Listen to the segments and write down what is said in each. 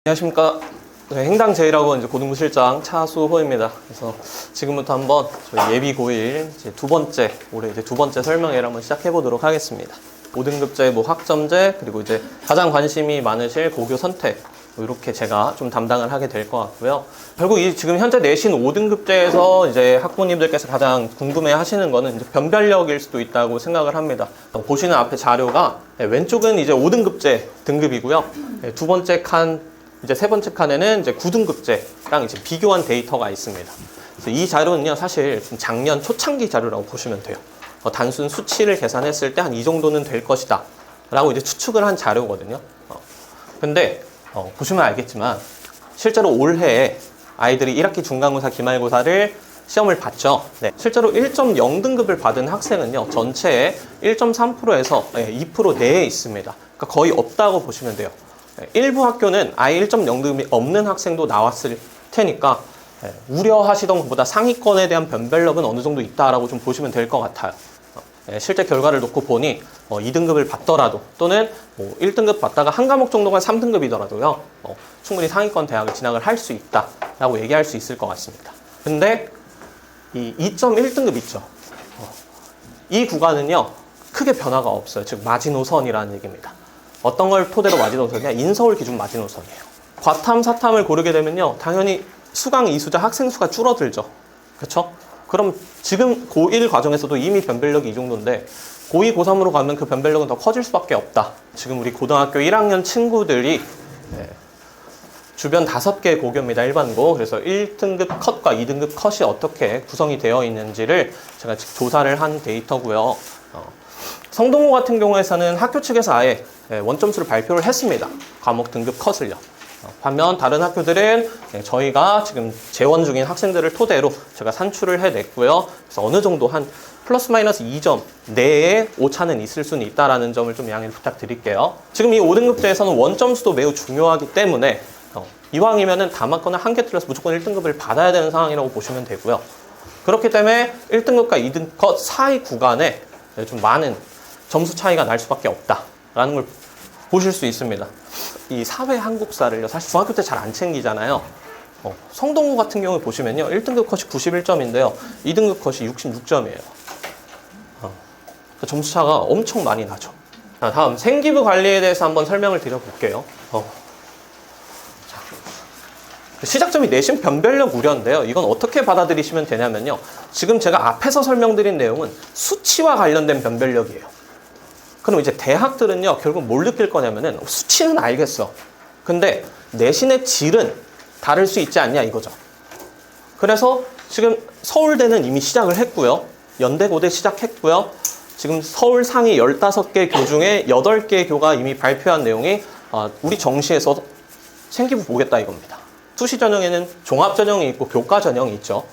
안녕하십니까. 네, 행당제일학원 이제 고등부 실장 차수호입니다. 그래서 지금부터 한번 저희 예비 고1 이제 올해 이제 두 번째 설명회를 한번 시작해 보도록 하겠습니다. 5등급제, 학점제, 그리고 이제 가장 관심이 많으실 고교 선택, 이렇게 제가 좀 담당을 하게 될 것 같고요. 결국 지금 현재 내신 5등급제에서 이제 학부모님들께서 가장 궁금해 하시는 거는 이제 변별력일 수도 있다고 생각을 합니다. 보시는 앞에 자료가 왼쪽은 이제 5등급제 등급이고요. 두 번째 칸, 이제 세 번째 칸에는 이제 9등급제랑 이제 비교한 데이터가 있습니다. 그래서 이 자료는요, 사실 작년 초창기 자료라고 보시면 돼요. 단순 수치를 계산했을 때 한 이 정도는 될 것이다 라고 이제 추측을 한 자료거든요. 근데 보시면 알겠지만 실제로 올해 아이들이 1학기 중간고사, 기말고사를 시험을 봤죠. 네. 실제로 1.0등급을 받은 학생은요, 전체의 1.3%에서 2% 내에 있습니다. 그러니까 거의 없다고 보시면 돼요. 일부 학교는 아예 1.0등급이 없는 학생도 나왔을 테니까 우려하시던 것보다 상위권에 대한 변별력은 어느 정도 있다라고 좀 보시면 될 것 같아요. 실제 결과를 놓고 보니 2등급을 받더라도 또는 1등급 받다가 한 과목 정도가 3등급이더라도요, 충분히 상위권 대학을 진학을 할 수 있다라고 얘기할 수 있을 것 같습니다. 근데 이 2.1등급 있죠. 이 구간은요, 크게 변화가 없어요. 즉 마지노선이라는 얘기입니다. 어떤 걸 토대로 마지노선이냐? 인서울 기준 마지노선이에요. 과탐, 사탐을 고르게 되면요, 당연히 수강 이수자 학생 수가 줄어들죠. 그렇죠? 그럼 지금 고1 과정에서도 이미 변별력이 이 정도인데 고2, 고3으로 가면 그 변별력은 더 커질 수밖에 없다. 지금 우리 고등학교 1학년 친구들이 주변 5개 고교입니다. 일반고. 그래서 1등급 컷과 2등급 컷이 어떻게 구성이 되어 있는지를 제가 조사를 한 데이터고요. 성동호 같은 경우에서는 학교 측에서 아예 원점수를 발표를 했습니다. 과목 등급 컷을요. 반면 다른 학교들은 저희가 지금 재원 중인 학생들을 토대로 제가 산출을 해냈고요. 그래서 어느 정도 한 플러스 마이너스 2점 내에 오차는 있을 수는 있다는 점을 좀 양해를 부탁드릴게요. 지금 이 5등급제에서는 원점수도 매우 중요하기 때문에 이왕이면은 다 맞거나 한 개 틀려서 무조건 1등급을 받아야 되는 상황이라고 보시면 되고요. 그렇기 때문에 1등급과 2등급 컷 사이 구간에 좀 많은 점수 차이가 날 수밖에 없다라는 걸 보실 수 있습니다. 이 사회 한국사를요, 사실 중학교 때 잘 안 챙기잖아요. 성동호 같은 경우 보시면요, 1등급 컷이 91점인데요, 2등급 컷이 66점이에요. 점수 차가 엄청 많이 나죠. 다음 생기부 관리에 대해서 한번 설명을 드려볼게요. 시작점이 내신 변별력 우려인데요. 이건 어떻게 받아들이시면 되냐면요, 지금 제가 앞에서 설명드린 내용은 수치와 관련된 변별력이에요. 그럼 이제 대학들은요, 결국 뭘 느낄 거냐면은 수치는 알겠어. 근데 내신의 질은 다를 수 있지 않냐 이거죠. 그래서 지금 서울대는 이미 시작을 했고요. 연대, 고대 시작했고요. 지금 서울 상위 15개 교 중에 8개 교가 이미 발표한 내용이 우리 정시에서 생기부 보겠다 이겁니다. 수시 전형에는 종합 전형이 있고 교과 전형이 있죠.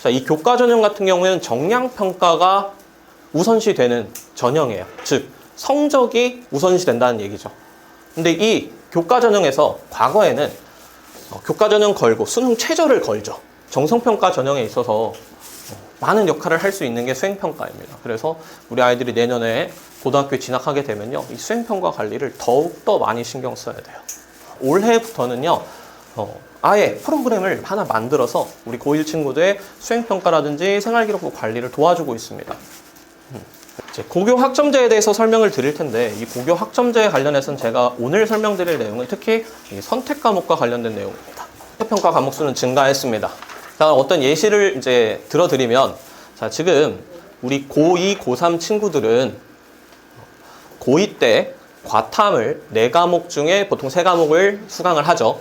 자, 이 교과 전형 같은 경우에는 정량 평가가 우선시 되는 전형이에요. 즉 성적이 우선시 된다는 얘기죠. 근데 이 교과 전형에서 과거에는 교과 전형 걸고 수능 최저를 걸죠. 정성평가 전형에 있어서 많은 역할을 할 수 있는 게 수행평가입니다. 그래서 우리 아이들이 내년에 고등학교에 진학하게 되면요, 이 수행평가 관리를 더욱더 많이 신경 써야 돼요. 올해부터는요, 아예 프로그램을 하나 만들어서 우리 고1 친구들의 수행평가라든지 생활기록부 관리를 도와주고 있습니다. 이제 고교 학점제에 대해서 설명을 드릴 텐데, 이 고교 학점제에 관련해서는 제가 오늘 설명드릴 내용은 특히 이 선택 과목과 관련된 내용입니다. 평가 과목 수는 증가했습니다. 자, 어떤 예시를 이제 들어드리면, 자, 지금 우리 고2, 고3 친구들은 고2 때 과탐을 4과목 중에 보통 3과목을 수강을 하죠.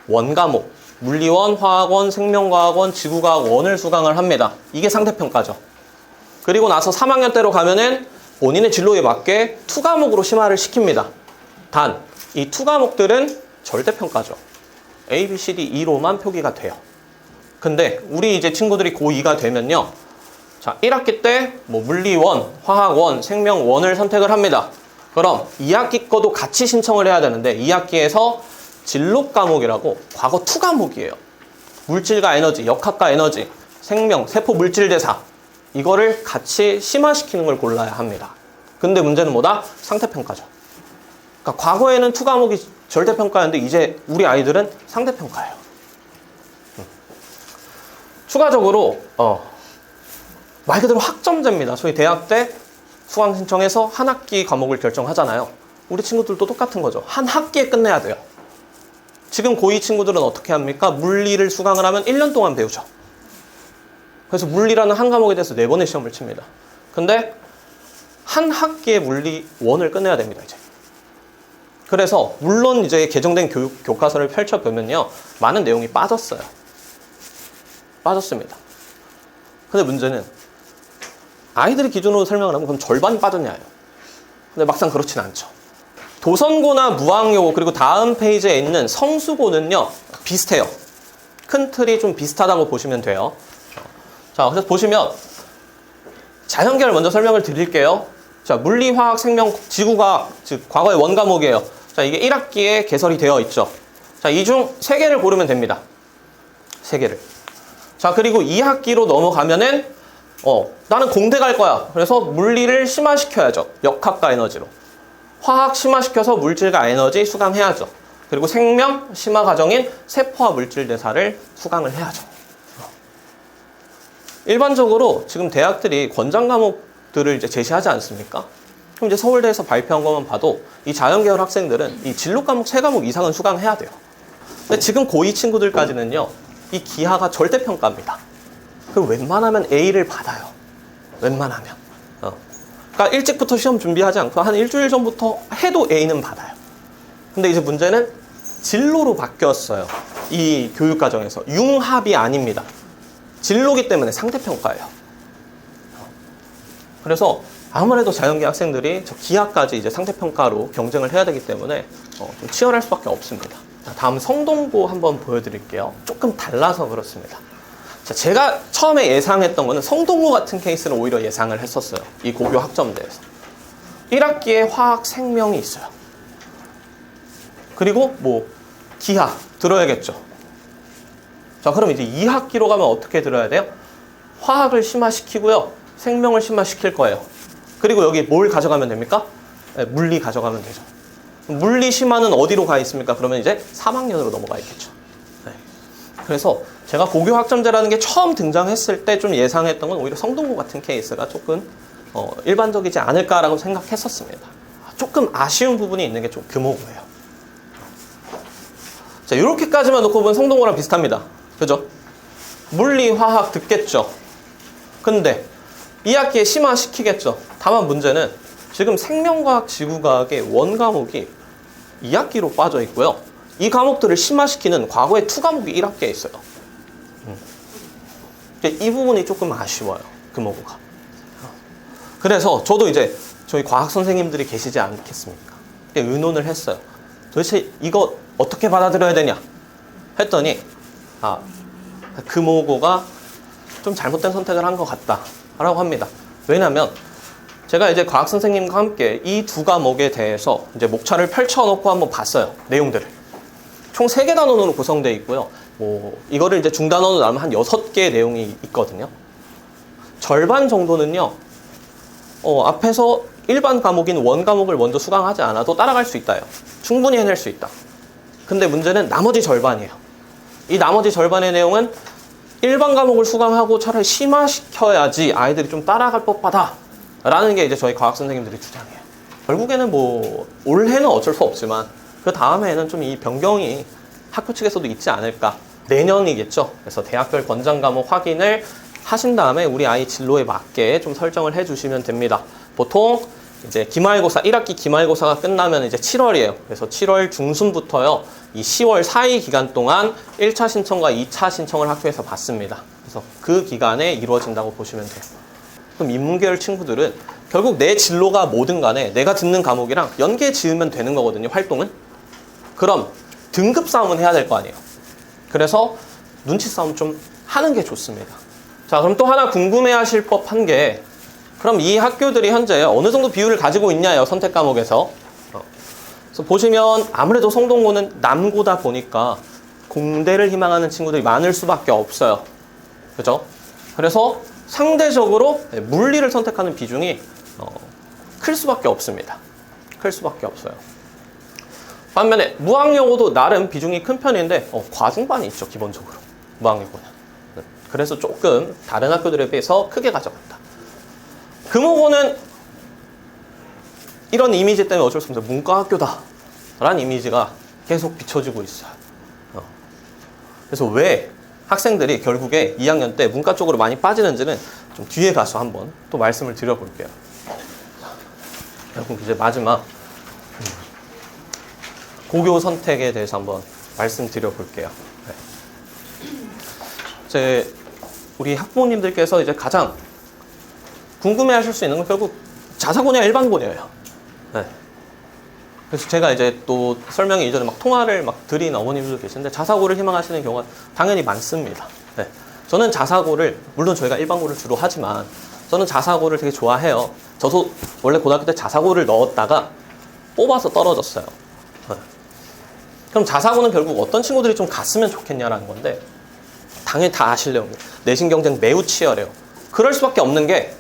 원과목, 물리원, 화학원, 생명과학원, 지구과학원을 수강을 합니다. 이게 상대평가죠. 그리고 나서 3학년 때로 가면은 본인의 진로에 맞게 2과목으로 심화를 시킵니다. 단, 이 2과목들은 절대평가죠. A, B, C, D, E로만 표기가 돼요. 근데 우리 이제 친구들이 고2가 되면요, 자, 1학기 때 물리원, 화학원, 생명원을 선택을 합니다. 그럼 2학기 거도 같이 신청을 해야 되는데 2학기에서 진로 과목이라고 과거 2과목이에요. 물질과 에너지, 역학과 에너지, 생명, 세포 물질대사, 이거를 같이 심화시키는 걸 골라야 합니다. 근데 문제는 뭐다? 상태평가죠. 그러니까 과거에는 투 과목이 절대평가였는데 이제 우리 아이들은 상대평가예요. 추가적으로 말 그대로 학점제입니다. 저희 대학 때 수강 신청해서 한 학기 과목을 결정하잖아요. 우리 친구들도 똑같은 거죠. 한 학기에 끝내야 돼요. 지금 고2 친구들은 어떻게 합니까? 물리를 수강을 하면 1년 동안 배우죠. 그래서 물리라는 한 과목에 대해서 4번의 시험을 칩니다. 근데 한 학기에 물리 1을 끝내야 됩니다, 이제. 그래서 물론 이제 개정된 교과서를 펼쳐보면요, 많은 내용이 빠졌어요. 빠졌습니다. 근데 문제는 아이들이 기준으로 설명을 하면 그럼 절반이 빠졌냐예요. 근데 막상 그렇진 않죠. 도선고나 무학여고 그리고 다음 페이지에 있는 성수고는요, 비슷해요. 큰 틀이 좀 비슷하다고 보시면 돼요. 자, 그래서 보시면 자연계열 먼저 설명을 드릴게요. 자, 물리, 화학, 생명, 지구과학, 즉 과거의 원과목이에요. 자, 이게 1학기에 개설이 되어 있죠. 자, 이 중 3개를 고르면 됩니다. 3개를. 자, 그리고 2학기로 넘어가면은 나는 공대 갈 거야. 그래서 물리를 심화시켜야죠. 역학과 에너지로. 화학 심화시켜서 물질과 에너지 수강해야죠. 그리고 생명 심화 과정인 세포와 물질 대사를 수강을 해야죠. 일반적으로 지금 대학들이 권장 과목들을 이제 제시하지 않습니까? 그럼 이제 서울대에서 발표한 것만 봐도 이 자연계열 학생들은 이 진로 과목 3과목 이상은 수강해야 돼요. 근데 지금 고2 친구들까지는요, 이 기하가 절대평가입니다. 그럼 웬만하면 A를 받아요. 웬만하면. 그러니까 일찍부터 시험 준비하지 않고 한 일주일 전부터 해도 A는 받아요. 근데 이제 문제는 진로로 바뀌었어요. 이 교육과정에서. 융합이 아닙니다. 진로기 때문에 상대평가예요. 그래서 아무래도 자연계 학생들이 저 기하까지 이제 상대평가로 경쟁을 해야 되기 때문에 좀 치열할 수밖에 없습니다. 자, 다음 성동고 한번 보여드릴게요. 조금 달라서 그렇습니다. 자, 제가 처음에 예상했던 거는 성동고 같은 케이스는 오히려 예상을 했었어요. 이 고교 학점대에서. 1학기에 화학 생명이 있어요. 그리고 뭐 기하 들어야겠죠. 자, 그럼 이제 2학기로 가면 어떻게 들어야 돼요? 화학을 심화시키고요, 생명을 심화시킬 거예요. 그리고 여기 뭘 가져가면 됩니까? 네, 물리 가져가면 되죠. 물리 심화는 어디로 가 있습니까? 그러면 이제 3학년으로 넘어가 있겠죠. 네. 그래서 제가 고교 학점제라는 게 처음 등장했을 때 좀 예상했던 건 오히려 성동고 같은 케이스가 조금 일반적이지 않을까라고 생각했었습니다. 조금 아쉬운 부분이 있는 게 좀 금호고예요. 자, 이렇게까지만 놓고 보면 성동고랑 비슷합니다. 그죠? 물리, 화학 듣겠죠. 근데 2학기에 심화시키겠죠. 다만 문제는 지금 생명과학, 지구과학의 원과목이 2학기로 빠져 있고요. 이 과목들을 심화시키는 과거의 2과목이 1학기에 있어요. 이 부분이 조금 아쉬워요. 금호고가. 그래서 저도 이제 저희 과학 선생님들이 계시지 않겠습니까? 의논을 했어요. 도대체 이거 어떻게 받아들여야 되냐? 했더니 금호고가 좀 잘못된 선택을 한 것 같다라고 합니다. 왜냐하면 제가 이제 과학 선생님과 함께 이 2과목에 대해서 이제 목차를 펼쳐놓고 한번 봤어요. 내용들을. 총 3개 단원으로 구성되어 있고요. 이거를 이제 중단원으로 나누면 한 6개의 내용이 있거든요. 절반 정도는요, 앞에서 일반 과목인 원과목을 먼저 수강하지 않아도 따라갈 수 있다요. 충분히 해낼 수 있다. 근데 문제는 나머지 절반이에요. 이 나머지 절반의 내용은 일반 과목을 수강하고 차라리 심화시켜야지 아이들이 좀 따라갈 법하다 라는 게 이제 저희 과학 선생님들의 주장이에요. 결국에는 올해는 어쩔 수 없지만 그 다음에는 좀 이 변경이 학교 측에서도 있지 않을까. 내년이겠죠. 그래서 대학별 권장 과목 확인을 하신 다음에 우리 아이 진로에 맞게 좀 설정을 해주시면 됩니다. 보통 이제 기말고사, 1학기 기말고사가 끝나면 이제 7월이에요. 그래서 7월 중순부터요, 이 10월 사이 기간 동안 1차 신청과 2차 신청을 학교에서 받습니다. 그래서 그 기간에 이루어진다고 보시면 돼요. 그럼 인문계열 친구들은 결국 내 진로가 뭐든 간에 내가 듣는 과목이랑 연계 지으면 되는 거거든요, 활동은. 그럼 등급 싸움은 해야 될 거 아니에요. 그래서 눈치 싸움 좀 하는 게 좋습니다. 자, 그럼 또 하나 궁금해하실 법한 게, 그럼 이 학교들이 현재 어느 정도 비율을 가지고 있냐요, 선택 과목에서. 그래서 보시면 아무래도 성동고는 남고다 보니까 공대를 희망하는 친구들이 많을 수밖에 없어요. 그죠? 그래서 상대적으로 물리를 선택하는 비중이 클 수밖에 없습니다. 클 수밖에 없어요. 반면에 무학여고도 나름 비중이 큰 편인데 과중반이 있죠, 기본적으로. 무학여고는. 그래서 조금 다른 학교들에 비해서 크게 가져간다. 금호고는 이런 이미지 때문에 어쩔 수 없어요. 문과학교다 라는 이미지가 계속 비춰지고 있어요. 그래서 왜 학생들이 결국에 2학년 때 문과 쪽으로 많이 빠지는지는 좀 뒤에 가서 한번 또 말씀을 드려볼게요. 결국 이제 마지막 고교 선택에 대해서 한번 말씀드려볼게요. 이제 우리 학부모님들께서 이제 가장 궁금해하실 수 있는 건 결국 자사고냐 일반고냐예요. 네. 그래서 제가 이제 또 설명이 이전에 막 통화를 막 드린 어머님들도 계신데 자사고를 희망하시는 경우가 당연히 많습니다. 네. 저는 자사고를, 물론 저희가 일반고를 주로 하지만 저는 자사고를 되게 좋아해요. 저도 원래 고등학교 때 자사고를 넣었다가 뽑아서 떨어졌어요. 네. 그럼 자사고는 결국 어떤 친구들이 좀 갔으면 좋겠냐라는 건데, 당연히 다 아실래요. 내신 경쟁 매우 치열해요. 그럴 수밖에 없는 게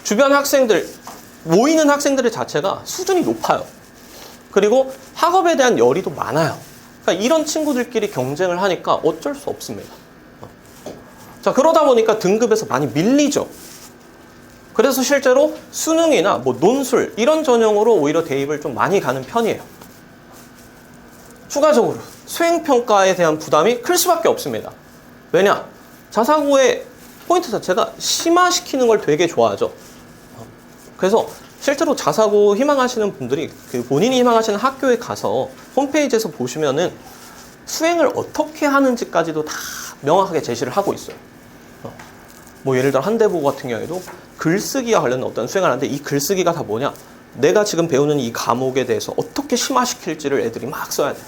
주변 학생들, 모이는 학생들의 자체가 수준이 높아요. 그리고 학업에 대한 열의도 많아요. 그러니까 이런 친구들끼리 경쟁을 하니까 어쩔 수 없습니다. 자, 그러다 보니까 등급에서 많이 밀리죠. 그래서 실제로 수능이나 뭐 논술 이런 전형으로 오히려 대입을 좀 많이 가는 편이에요. 추가적으로 수행평가에 대한 부담이 클 수밖에 없습니다. 왜냐? 자사고의 포인트 자체가 심화시키는 걸 되게 좋아하죠. 그래서 실제로 자사고 희망하시는 분들이 그 본인이 희망하시는 학교에 가서 홈페이지에서 보시면은 수행을 어떻게 하는지까지도 다 명확하게 제시를 하고 있어요. 뭐 예를 들어 한대보고 같은 경우에도 글쓰기와 관련된 어떤 수행을 하는데, 이 글쓰기가 다 뭐냐? 내가 지금 배우는 이 과목에 대해서 어떻게 심화시킬지를 애들이 막 써야 돼.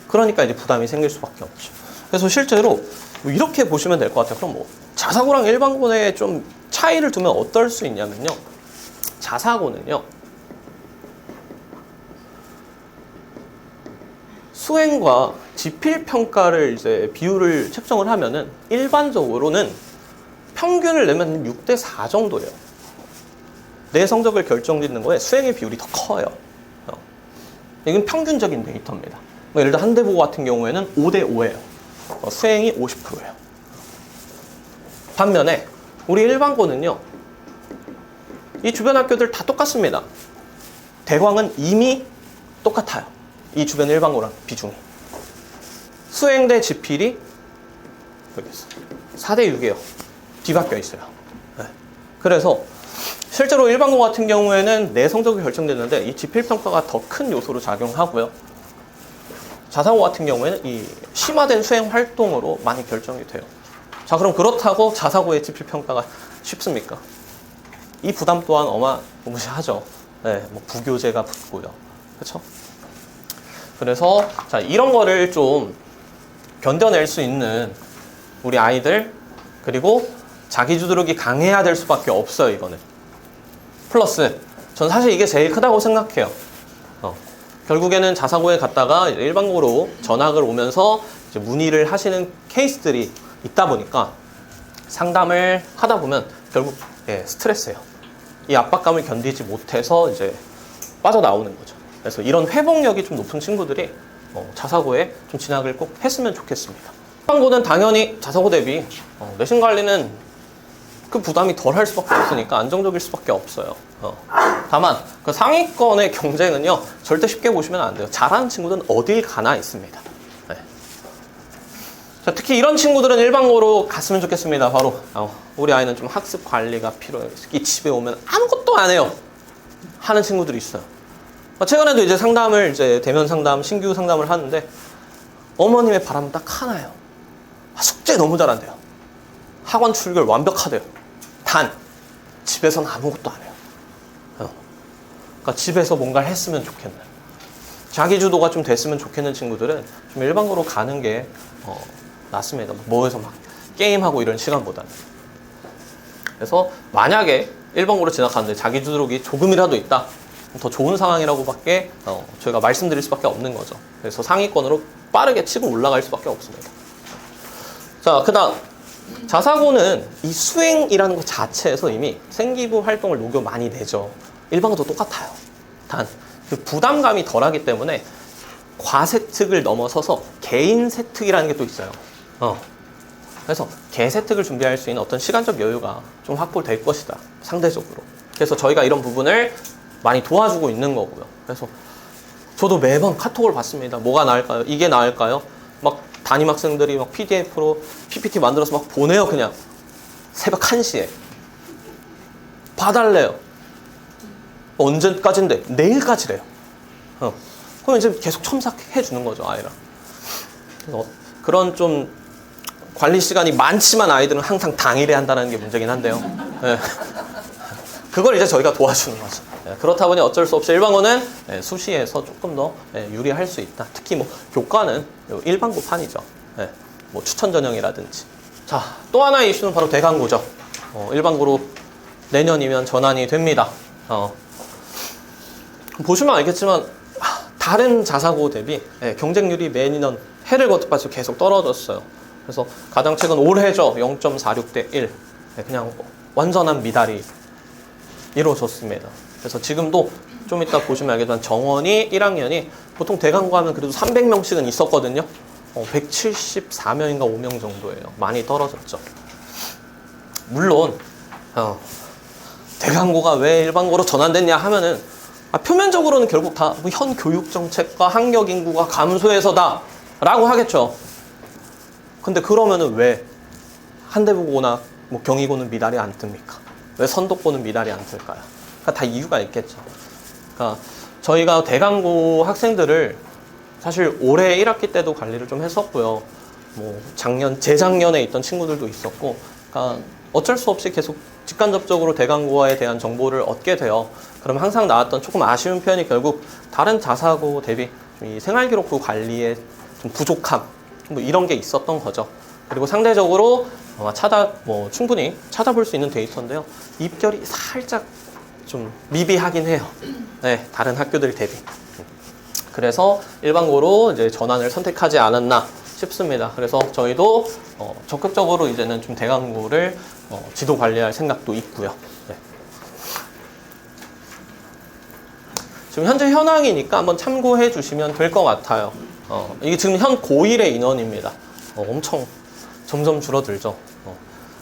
그러니까 이제 부담이 생길 수밖에 없죠. 그래서 실제로 뭐 이렇게 보시면 될 것 같아요. 그럼 뭐 자사고랑 일반고에 좀 차이를 두면 어떨 수 있냐면요. 자사고는요, 수행과 지필평가를 이제 비율을 책정을 하면은 일반적으로는 평균을 내면 6대 4 정도예요. 내 성적을 결정짓는 거에 수행의 비율이 더 커요. 이건 평균적인 데이터입니다. 뭐 예를 들어 한대보고 같은 경우에는 5대 5예요. 수행이 50%예요. 반면에 우리 일반고는요, 이 주변 학교들 다 똑같습니다. 대광은 이미 똑같아요. 이 주변 일반고랑 비중이. 수행 대 지필이 여기 있어요. 4대 6이에요. 뒤바뀌어 있어요. 네. 그래서 실제로 일반고 같은 경우에는 내 성적이 결정되는데 이 지필평가가 더 큰 요소로 작용하고요. 자사고 같은 경우에는 이 심화된 수행 활동으로 많이 결정이 돼요. 자, 그럼 그렇다고 자사고의 지필평가가 쉽습니까? 이 부담 또한 어마무시하죠. 네, 뭐 부교재가 붙고요. 그렇죠? 그래서 자, 이런 거를 좀 견뎌낼 수 있는 우리 아이들, 그리고 자기주도력이 강해야 될 수밖에 없어요. 이거는 플러스 전 사실 이게 제일 크다고 생각해요. 결국에는 자사고에 갔다가 일반고로 전학을 오면서 이제 문의를 하시는 케이스들이 있다 보니까 상담을 하다 보면 결국 스트레스예요. 이 압박감을 견디지 못해서 이제 빠져나오는 거죠. 그래서 이런 회복력이 좀 높은 친구들이 자사고에 좀 진학을 꼭 했으면 좋겠습니다. 일반고는 당연히 자사고 대비 내신 관리는 그 부담이 덜 할 수밖에 없으니까 안정적일 수밖에 없어요. 다만 그 상위권의 경쟁은요, 절대 쉽게 보시면 안 돼요. 잘하는 친구들은 어딜 가나 있습니다. 네. 자, 특히 이런 친구들은 일반고로 갔으면 좋겠습니다. 바로 우리 아이는 좀 학습 관리가 필요해요. 이 집에 오면 아무것도 안 해요 하는 친구들이 있어요. 최근에도 이제 상담을, 이제 대면 상담, 신규 상담을 하는데 어머님의 바람은 딱 하나예요. 숙제 너무 잘한대요. 학원 출결 완벽하대요. 단 집에서는 아무것도 안 해요. 그러니까 집에서 뭔가를 했으면 좋겠는, 자기주도가 좀 됐으면 좋겠는 친구들은 좀 일반고로 가는 게 낫습니다. 뭐해서 막 게임하고 이런 시간보다는. 그래서 만약에 일반고로 진학하는데 자기주도력이 조금이라도 있다, 더 좋은 상황이라고밖에 저희가 말씀드릴 수밖에 없는 거죠. 그래서 상위권으로 빠르게 치고 올라갈 수밖에 없습니다. 자, 그 다음 자사고는 이 수행이라는 것 자체에서 이미 생기부 활동을 녹여 많이 내죠. 일반고도 똑같아요. 단 그 부담감이 덜하기 때문에 과세특을 넘어서서 개인 세특이라는 게 또 있어요. 그래서 개세특을 준비할 수 있는 어떤 시간적 여유가 좀 확보될 것이다, 상대적으로. 그래서 저희가 이런 부분을 많이 도와주고 있는 거고요. 그래서 저도 매번 카톡을 받습니다. 뭐가 나을까요? 이게 나을까요? 막 담임 학생들이 막 PDF로 PPT 만들어서 막 보내요. 그냥 새벽 1시에 봐달래요. 언제까지인데? 내일까지래요. 그럼 이제 계속 첨삭해 주는 거죠, 아이랑. 그래서 그런 좀 관리 시간이 많지만 아이들은 항상 당일에 한다는 게 문제긴 한데요. 네. 그걸 이제 저희가 도와주는 거죠. 네. 그렇다 보니 어쩔 수 없이 일반고는 수시에서 조금 더 유리할 수 있다. 특히 뭐 교과는 일반고판이죠. 네. 뭐 추천 전형이라든지. 자, 또 하나의 이슈는 바로 대강고죠. 일반고로 내년이면 전환이 됩니다. 보시면 알겠지만 다른 자사고 대비 경쟁률이 매년 해를 거듭해서 계속 떨어졌어요. 그래서 가장 최근 올해죠. 0.46 대 1. 그냥 완전한 미달이 이루어졌습니다. 그래서 지금도 좀 이따 보시면 알겠지만 정원이 1학년이 보통 대강고 하면 그래도 300명씩은 있었거든요. 174명인가 5명 정도예요. 많이 떨어졌죠. 물론 대강고가 왜 일반고로 전환됐냐 하면은 표면적으로는 결국 다 현 교육 정책과 학력 인구가 감소해서다 라고 하겠죠. 근데 그러면은 왜 한대부고나 뭐 경희고는 미달이 안 뜹니까? 왜 선덕고는 미달이 안 뜰까요? 그러니까 다 이유가 있겠죠. 그러니까 저희가 대강고 학생들을 사실 올해 1학기 때도 관리를 좀 했었고요. 뭐 재작년에 있던 친구들도 있었고, 그러니까 어쩔 수 없이 계속 직간접적으로 대강고에 대한 정보를 얻게 돼요. 그럼 항상 나왔던 조금 아쉬운 표현이 결국 다른 자사고 대비 이 생활기록부 관리에 좀 부족함, 뭐 이런 게 있었던 거죠. 그리고 상대적으로 충분히 찾아볼 수 있는 데이터인데요. 입결이 살짝 좀 미비하긴 해요. 네, 다른 학교들 대비. 그래서 일반고로 이제 전환을 선택하지 않았나 싶습니다. 그래서 저희도 적극적으로 이제는 좀 대강고를 지도 관리할 생각도 있고요. 네. 지금 현재 현황이니까 한번 참고해 주시면 될 것 같아요. 이게 지금 현 고1의 인원입니다. 엄청 점점 줄어들죠.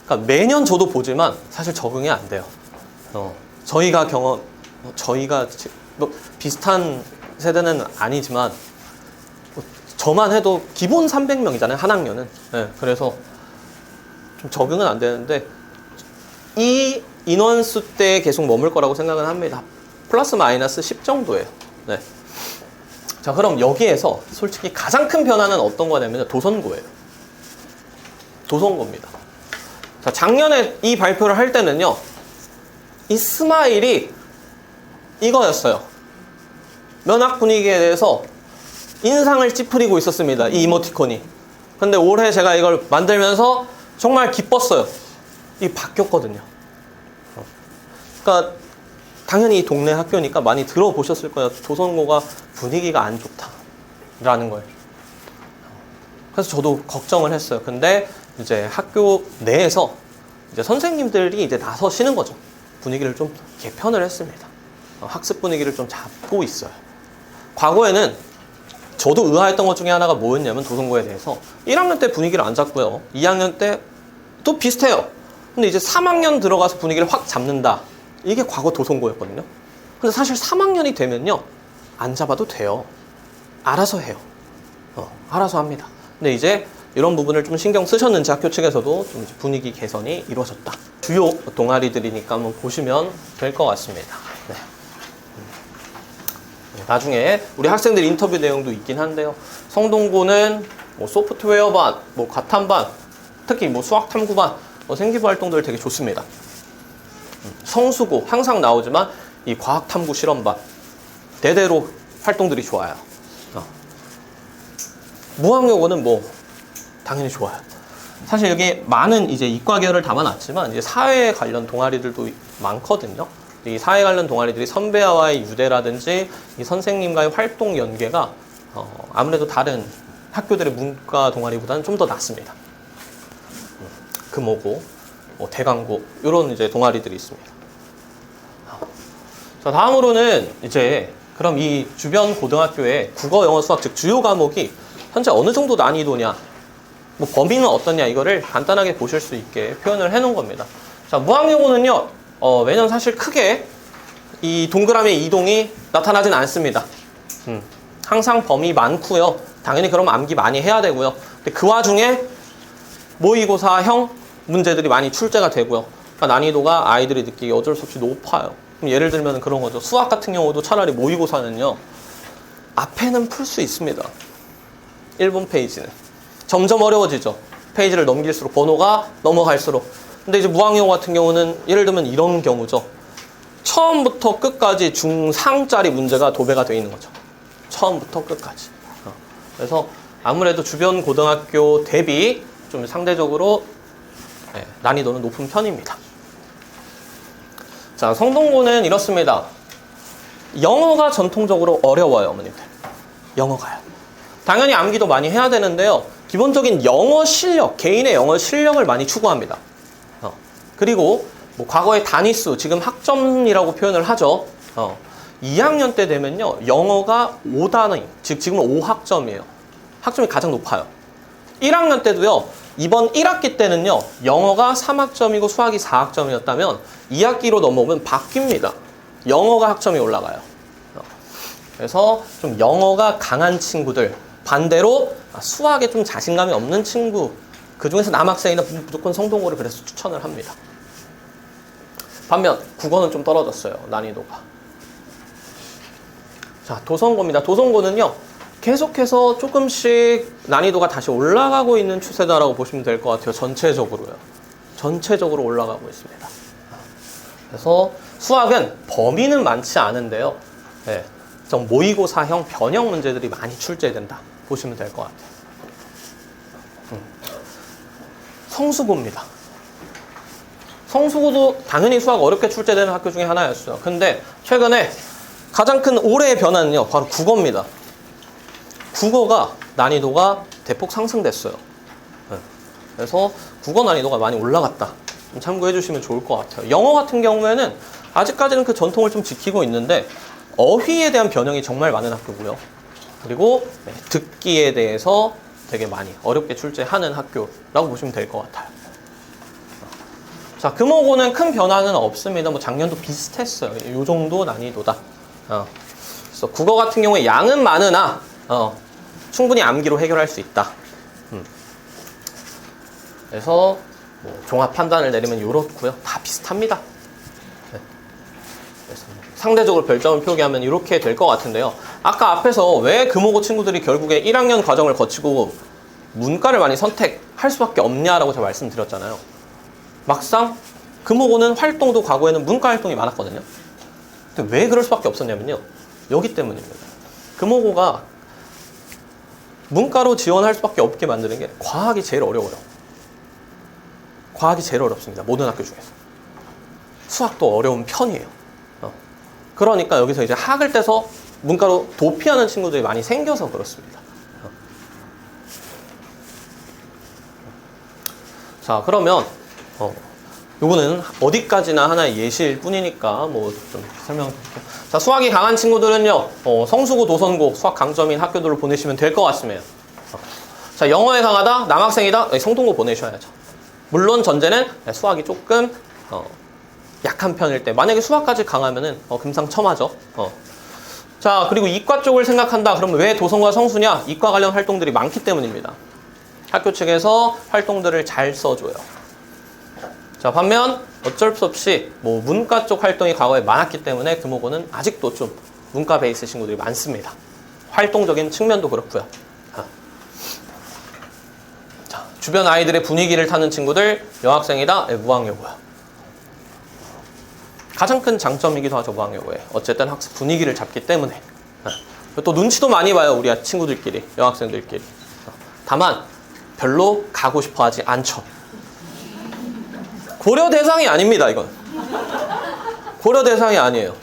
그러니까 매년 저도 보지만 사실 적응이 안 돼요. 저희가 뭐 비슷한 세대는 아니지만 저만 해도 기본 300명이잖아요, 한 학년은. 네, 그래서 좀 적응은 안 되는데 이 인원수 때 계속 머물 거라고 생각은 합니다. 플러스 마이너스 10 정도예요. 네. 자, 그럼 여기에서 솔직히 가장 큰 변화는 어떤 거냐면 도선고예요. 도선고입니다. 자, 작년에 이 발표를 할 때는요, 이 스마일이 이거였어요. 면학 분위기에 대해서 인상을 찌푸리고 있었습니다. 이 이모티콘이. 근데 올해 제가 이걸 만들면서 정말 기뻤어요. 이게 바뀌었거든요. 그러니까 당연히 이 동네 학교니까 많이 들어보셨을 거예요. 조선고가 분위기가 안 좋다라는 거예요. 그래서 저도 걱정을 했어요. 근데 이제 학교 내에서 이제 선생님들이 이제 나서시는 거죠. 분위기를 좀 개편을 했습니다. 학습 분위기를 좀 잡고 있어요. 과거에는 저도 의아했던 것 중에 하나가 뭐였냐면 도선고에 대해서 1학년 때 분위기를 안 잡고요. 2학년 때 또 비슷해요. 근데 이제 3학년 들어가서 분위기를 확 잡는다. 이게 과거 도선고였거든요. 근데 사실 3학년이 되면요, 안 잡아도 돼요. 알아서 해요. 알아서 합니다. 근데 이제 이런 부분을 좀 신경 쓰셨는지 학교 측에서도 좀 분위기 개선이 이루어졌다. 주요 동아리들이니까 한번 보시면 될 것 같습니다. 네. 나중에 우리 학생들 인터뷰 내용도 있긴 한데요. 성동고는 뭐 소프트웨어 반, 뭐 가탐 반, 특히 뭐 수학 탐구 반, 생기부 활동들 되게 좋습니다. 성수고 항상 나오지만 이 과학 탐구 실험 반 대대로 활동들이 좋아요. 무학여고는 뭐 당연히 좋아요. 사실 여기 많은 이제 이과 계열을 담아놨지만 이제 사회 관련 동아리들도 많거든요. 이 사회 관련 동아리들이 선배와의 유대라든지 이 선생님과의 활동 연계가 아무래도 다른 학교들의 문과 동아리보다는 좀 더 낫습니다. 금호고, 대강고 이런 이제 동아리들이 있습니다. 자, 다음으로는 이제 그럼 이 주변 고등학교의 국어, 영어, 수학 즉 주요 과목이 현재 어느 정도 난이도냐, 뭐 범위는 어떠냐, 이거를 간단하게 보실 수 있게 표현을 해 놓은 겁니다. 자, 무항요고는요, 매년 사실 크게 이 동그라미 이동이 나타나진 않습니다. 항상 범위 많고요. 당연히 그럼 암기 많이 해야 되고요. 근데 그 와중에 모의고사형 문제들이 많이 출제가 되고요. 그러니까 난이도가 아이들이 느끼기 어쩔 수 없이 높아요. 그럼 예를 들면 그런 거죠. 수학 같은 경우도 차라리 모의고사는요, 앞에는 풀 수 있습니다. 1번 페이지는. 점점 어려워지죠. 페이지를 넘길수록, 번호가 넘어갈수록. 근데 이제 무항요고 같은 경우는 예를 들면 이런 경우죠. 처음부터 끝까지 중상짜리 문제가 도배가 되어 있는 거죠. 처음부터 끝까지. 그래서 아무래도 주변 고등학교 대비 좀 상대적으로 난이도는 높은 편입니다. 자, 성동고는 이렇습니다. 영어가 전통적으로 어려워요, 어머님들. 영어가요. 당연히 암기도 많이 해야 되는데요. 기본적인 영어 실력, 개인의 영어 실력을 많이 추구합니다. 그리고 뭐 과거의 단위수, 지금 학점이라고 표현을 하죠. 2학년 때 되면요, 영어가 5단위, 즉 지금은 5학점이에요. 학점이 가장 높아요. 1학년 때도요, 이번 1학기 때는요, 영어가 3학점이고 수학이 4학점이었다면 2학기로 넘어오면 바뀝니다. 영어가 학점이 올라가요. 그래서 좀 영어가 강한 친구들, 반대로 수학에 좀 자신감이 없는 친구, 그 중에서 남학생이나 무조건 성동고를 그래서 추천을 합니다. 반면 국어는 좀 떨어졌어요, 난이도가. 자, 도성고입니다. 도성고는요, 계속해서 조금씩 난이도가 다시 올라가고 있는 추세다라고 보시면 될 것 같아요. 전체적으로요. 전체적으로 올라가고 있습니다. 그래서 수학은 범위는 많지 않은데요. 좀 모의고사형 변형 문제들이 많이 출제된다 보시면 될 것 같아요. 성수고입니다. 성수고도 당연히 수학 어렵게 출제되는 학교 중에 하나였어요. 근데 최근에 가장 큰 올해의 변화는요, 바로 국어입니다. 국어가 난이도가 대폭 상승됐어요. 그래서 국어 난이도가 많이 올라갔다. 좀 참고해 주시면 좋을 것 같아요. 영어 같은 경우에는 아직까지는 그 전통을 좀 지키고 있는데 어휘에 대한 변형이 정말 많은 학교고요. 그리고 듣기에 대해서 되게 많이 어렵게 출제하는 학교라고 보시면 될 것 같아요. 자, 금호고는 큰 변화는 없습니다. 뭐 작년도 비슷했어요. 이 정도 난이도다. 그래서 국어 같은 경우에 양은 많으나 충분히 암기로 해결할 수 있다. 그래서 뭐 종합 판단을 내리면 이렇고요. 다 비슷합니다. 그래서 상대적으로 별점을 표기하면 이렇게 될 것 같은데요. 아까 앞에서 왜 금호고 친구들이 결국에 1학년 과정을 거치고 문과를 많이 선택할 수밖에 없냐라고 제가 말씀드렸잖아요. 막상 금호고는 활동도 과거에는 문과 활동이 많았거든요. 근데 왜 그럴 수밖에 없었냐면요, 여기 때문입니다. 금호고가 문과로 지원할 수밖에 없게 만드는 게 과학이 제일 어려워요. 과학이 제일 어렵습니다. 모든 학교 중에서. 수학도 어려운 편이에요. 그러니까 여기서 이제 학을 떼서 문과로 도피하는 친구들이 많이 생겨서 그렇습니다. 자, 그러면 요거는 어디까지나 하나의 예시일 뿐이니까 뭐 좀 설명드릴게요. 자, 수학이 강한 친구들은요, 성수고, 도선고, 수학 강점인 학교들로 보내시면 될 것 같습니다. 자, 영어에 강하다, 남학생이다, 성동고 보내셔야죠. 물론 전제는 수학이 조금 약한 편일 때, 만약에 수학까지 강하면은 금상첨화죠. 자, 그리고 이과 쪽을 생각한다. 그러면 왜 도선과 성수냐? 이과 관련 활동들이 많기 때문입니다. 학교 측에서 활동들을 잘 써줘요. 자, 반면 어쩔 수 없이 뭐 문과 쪽 활동이 과거에 많았기 때문에 금호고는 아직도 좀 문과 베이스 친구들이 많습니다. 활동적인 측면도 그렇고요. 자, 주변 아이들의 분위기를 타는 친구들, 여학생이다, 무항요고요. 가장 큰 장점이기도 하죠, 무항요고에. 어쨌든 학습 분위기를 잡기 때문에. 또 눈치도 많이 봐요, 우리 친구들끼리, 여학생들끼리. 다만 별로 가고 싶어 하지 않죠. 고려 대상이 아닙니다, 이건. 고려 대상이 아니에요.